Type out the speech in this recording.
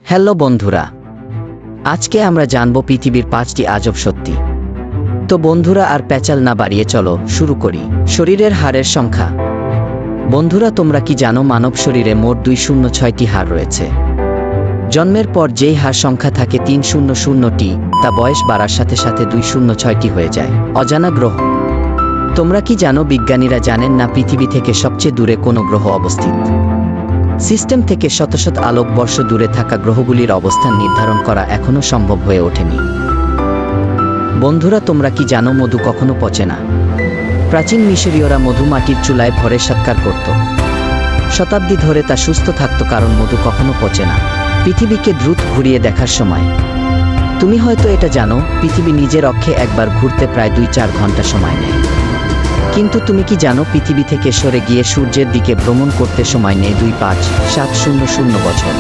Hello বন্ধুরা, আজকে আমরা জানব পৃথিবীর 5টি আজব সত্যি। তো বন্ধুরা আর প্যাচাল না বাড়িয়ে চলো শুরু করি। শরীরের হাড়ের সংখ্যা। বন্ধুরা, তোমরা কি জানো মানব শরীরে মোট 206টি হাড় রয়েছে। জন্মের পর যেই হাড় সংখ্যা থাকে 300টি, তা বয়স বাড়ার সাথে সাথে 206টি হয়ে যায়। অজানা গ্রহ। তোমরা কি জানো বিজ্ঞানীরা জানেন না পৃথিবী থেকে সবচেয়ে দূরে কোনো গ্রহ অবস্থিত। সিস্টেম থেকে শত শত আলোকবর্ষ দূরে থাকা গ্রহগুলির অবস্থান নির্ধারণ করা এখনও সম্ভব হয়ে ওঠেনি। বন্ধুরা, তোমরা কি জানো মধু কখনো পচে না। প্রাচীন মিশরীয়রা মধু মাটির চুলায় ভরে সৎকার করত। শতাব্দী ধরে তা সুস্থ থাকত, কারণ মধু কখনো পচে না। পৃথিবীকে দ্রুত ঘুরিয়ে দেখার সময়। তুমি হয়তো এটা জানো, পৃথিবী নিজের অক্ষে একবার ঘুরতে প্রায় 2-4 ঘন্টা সময় নেয়। কিন্তু তুমি কি জানো পৃথিবী থেকে সরে গিয়ে সূর্যের দিকে ভ্রমণ করতে সময় নেয় 2-5-700 বছর।